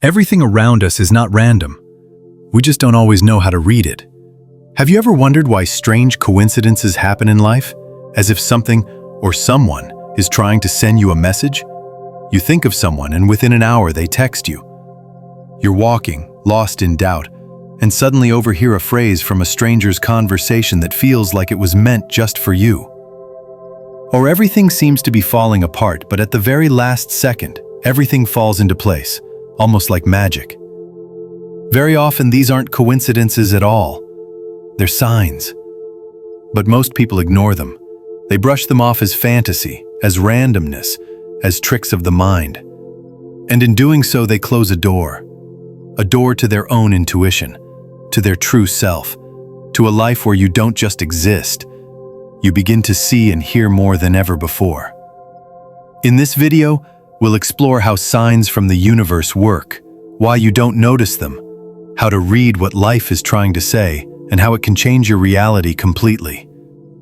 Everything around us is not random. We just don't always know how to read it. Have you ever wondered why strange coincidences happen in life? As if something or someone is trying to send you a message? You think of someone and within an hour they text you. You're walking, lost in doubt, and suddenly overhear a phrase from a stranger's conversation that feels like it was meant just for you. Or everything seems to be falling apart, but at the very last second, everything falls into place, almost like magic. Very often these aren't coincidences at all. They're signs. But most people ignore them. They brush them off as fantasy, as randomness, as tricks of the mind. And in doing so, they close a door to their own intuition, to their true self, to a life where you don't just exist. You begin to see and hear more than ever before. In this video, we'll explore how signs from the universe work, why you don't notice them, how to read what life is trying to say, and how it can change your reality completely.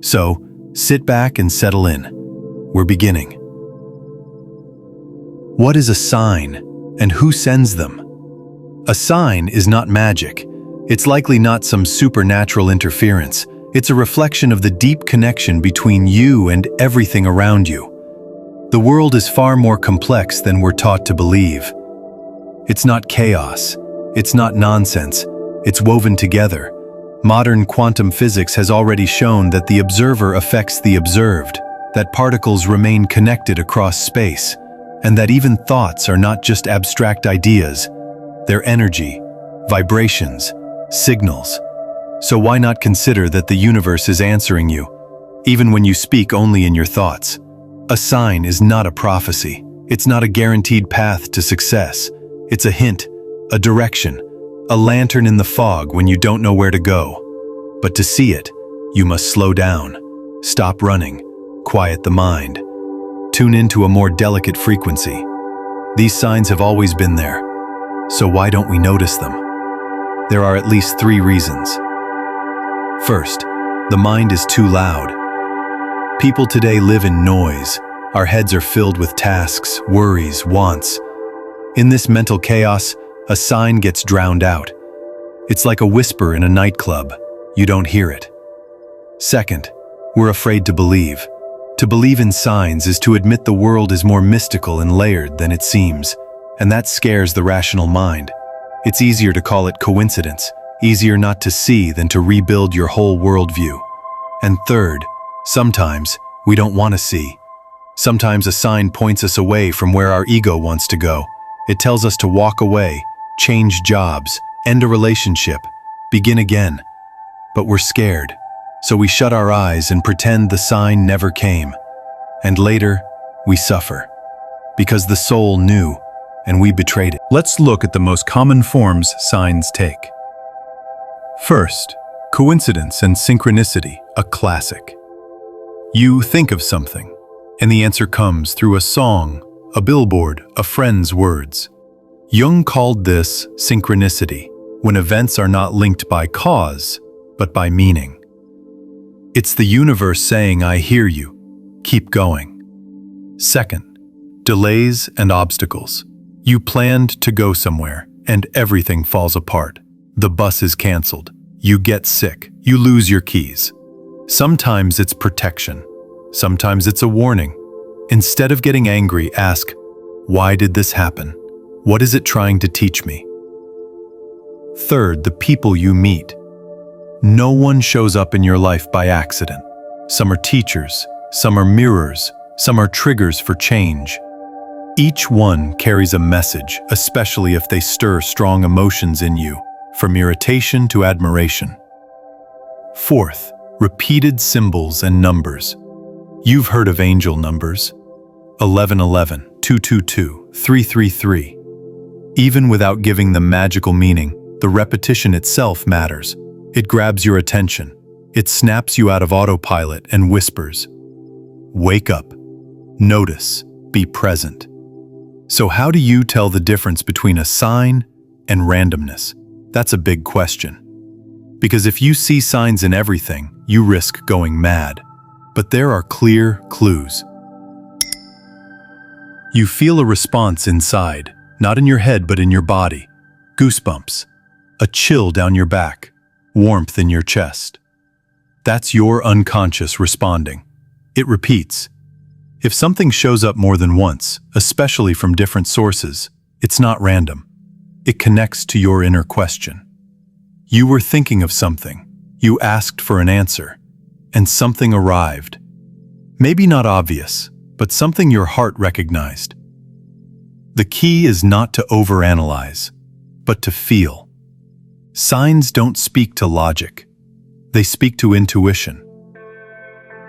So, sit back and settle in. We're beginning. What is a sign, and who sends them? A sign is not magic. It's likely not some supernatural interference. It's a reflection of the deep connection between you and everything around you. The world is far more complex than we're taught to believe. It's not chaos. It's not nonsense. It's woven together. Modern quantum physics has already shown that the observer affects the observed, that particles remain connected across space, and that even thoughts are not just abstract ideas. They're energy, vibrations, signals. So why not consider that the universe is answering you, even when you speak only in your thoughts? A sign is not a prophecy. It's not a guaranteed path to success. It's a hint, a direction, a lantern in the fog when you don't know where to go. But to see it, you must slow down, stop running, quiet the mind, tune into a more delicate frequency. These signs have always been there, so why don't we notice them? There are at least 3 reasons. First, the mind is too loud. People today live in noise. Our heads are filled with tasks, worries, wants. In this mental chaos, a sign gets drowned out. It's like a whisper in a nightclub. You don't hear it. Second, we're afraid to believe. To believe in signs is to admit the world is more mystical and layered than it seems, and that scares the rational mind. It's easier to call it coincidence, easier not to see than to rebuild your whole worldview. And third, sometimes we don't want to see. Sometimes a sign points us away from where our ego wants to go. It tells us to walk away, change jobs, end a relationship, begin again. But we're scared, so we shut our eyes and pretend the sign never came. And later, we suffer, because the soul knew, and we betrayed it. Let's look at the most common forms signs take. First, coincidence and synchronicity, a classic. You think of something, and the answer comes through a song, a billboard, a friend's words. Jung called this synchronicity, when events are not linked by cause, but by meaning. It's the universe saying, "I hear you. Keep going." Second, delays and obstacles. You planned to go somewhere, and everything falls apart. The bus is canceled. You get sick. You lose your keys. Sometimes it's protection. Sometimes it's a warning. Instead of getting angry, ask, why did this happen? What is it trying to teach me? Third, the people you meet. No one shows up in your life by accident. Some are teachers, some are mirrors, some are triggers for change. Each one carries a message, especially if they stir strong emotions in you, from irritation to admiration. Fourth, repeated symbols and numbers. You've heard of angel numbers. 1111, 222, 333. Even without giving them magical meaning, the repetition itself matters. It grabs your attention. It snaps you out of autopilot and whispers, "Wake up. Notice. Be present." So how do you tell the difference between a sign and randomness? That's a big question. Because if you see signs in everything, you risk going mad. But there are clear clues. You feel a response inside, Not in your head, but in your body. Goosebumps. A chill down your back. Warmth in your chest. That's your unconscious responding. It repeats. If something shows up more than once, especially from different sources, it's not random. It connects to your inner question. You were thinking of something. You asked for an answer. And something arrived. Maybe not obvious, but something your heart recognized. The key is not to overanalyze, but to feel. Signs don't speak to logic. They speak to intuition.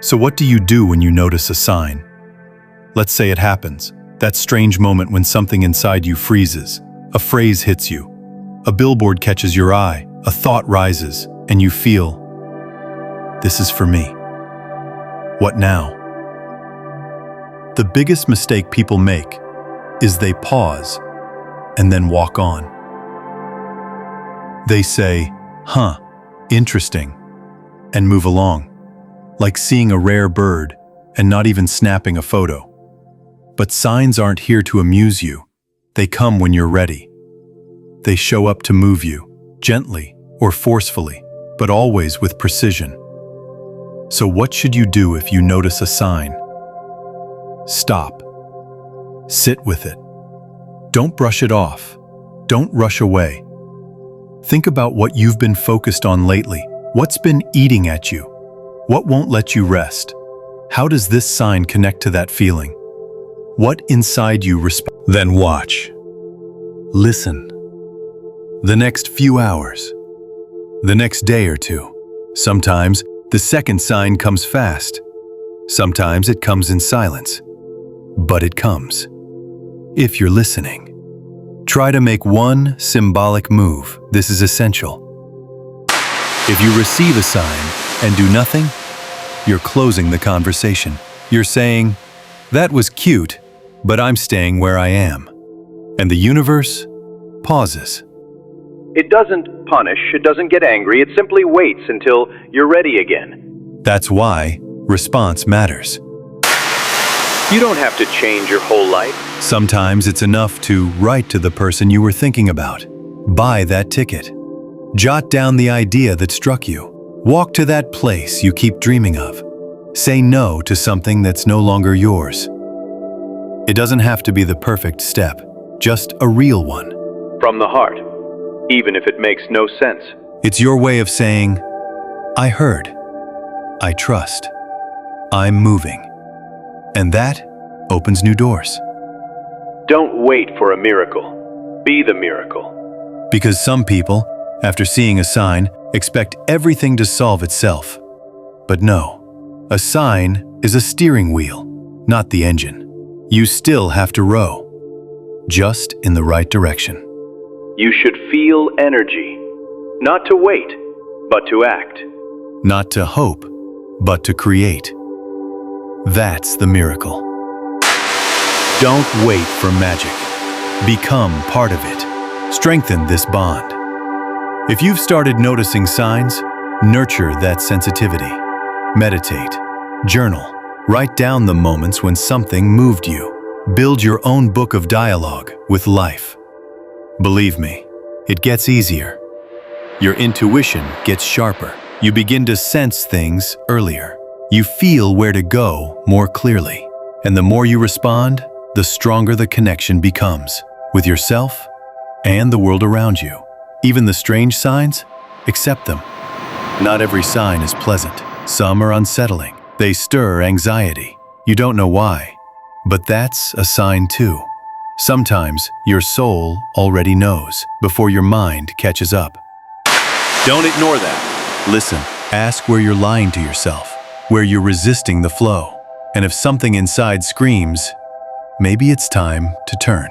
So what do you do when you notice a sign? Let's say it happens, that strange moment when something inside you freezes, a phrase hits you, a billboard catches your eye, a thought rises, and you feel, this is for me. What now? The biggest mistake people make is they pause and then walk on. They say, interesting, and move along, like seeing a rare bird and not even snapping a photo. But signs aren't here to amuse you. They come when you're ready. They show up to move you, gently or forcefully, but always with precision. So what should you do if you notice a sign? Stop. Sit with it. Don't brush it off. Don't rush away. Think about what you've been focused on lately. What's been eating at you? What won't let you rest? How does this sign connect to that feeling? What inside you responds? Then watch. Listen. The next few hours. The next day or two. Sometimes the second sign comes fast. Sometimes it comes in silence. But it comes. If you're listening, try to make one symbolic move. This is essential. If you receive a sign and do nothing, you're closing the conversation. You're saying, that was cute, but I'm staying where I am. And the universe pauses. It doesn't punish, it doesn't get angry, it simply waits until you're ready again. That's why response matters. You don't have to change your whole life. Sometimes it's enough to write to the person you were thinking about. Buy that ticket. Jot down the idea that struck you. Walk to that place you keep dreaming of. Say no to something that's no longer yours. It doesn't have to be the perfect step, just a real one. From the heart, even if it makes no sense. It's your way of saying, I heard, I trust, I'm moving. And that opens new doors. Don't wait for a miracle. Be the miracle. Because some people, after seeing a sign, expect everything to solve itself. But no, a sign is a steering wheel, not the engine. You still have to row, just in the right direction. You should feel energy, not to wait, but to act. Not to hope, but to create. That's the miracle. Don't wait for magic. Become part of it. Strengthen this bond. If you've started noticing signs, nurture that sensitivity. Meditate. Journal. Write down the moments when something moved you. Build your own book of dialogue with life. Believe me, it gets easier. Your intuition gets sharper. You begin to sense things earlier. You feel where to go more clearly. And the more you respond, the stronger the connection becomes with yourself and the world around you. Even the strange signs, accept them. Not every sign is pleasant. Some are unsettling. They stir anxiety. You don't know why, but that's a sign too. Sometimes your soul already knows before your mind catches up. Don't ignore that. Listen, ask where you're lying to yourself, where you're resisting the flow. And if something inside screams, maybe it's time to turn.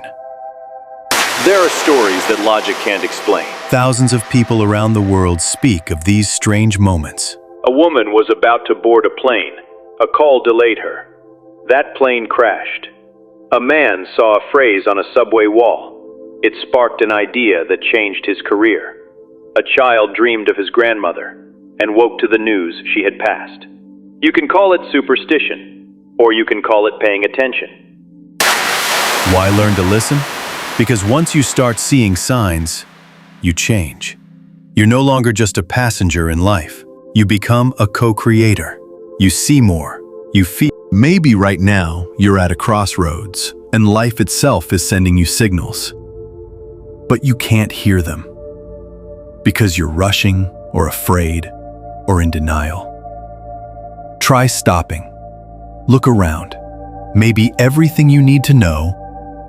There are stories that logic can't explain. Thousands of people around the world speak of these strange moments. A woman was about to board a plane. A call delayed her. That plane crashed. A man saw a phrase on a subway wall. It sparked an idea that changed his career. A child dreamed of his grandmother and woke to the news she had passed. You can call it superstition, or you can call it paying attention. Why learn to listen? Because once you start seeing signs, you change. You're no longer just a passenger in life. You become a co-creator. You see more. You feel. Maybe right now you're at a crossroads and life itself is sending you signals. But you can't hear them because you're rushing or afraid or in denial. Try stopping. Look around. Maybe everything you need to know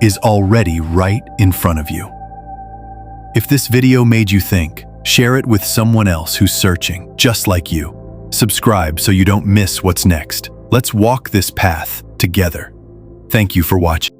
is already right in front of you. If this video made you think, share it with someone else who's searching, just like you. Subscribe so you don't miss what's next. Let's walk this path together. Thank you for watching.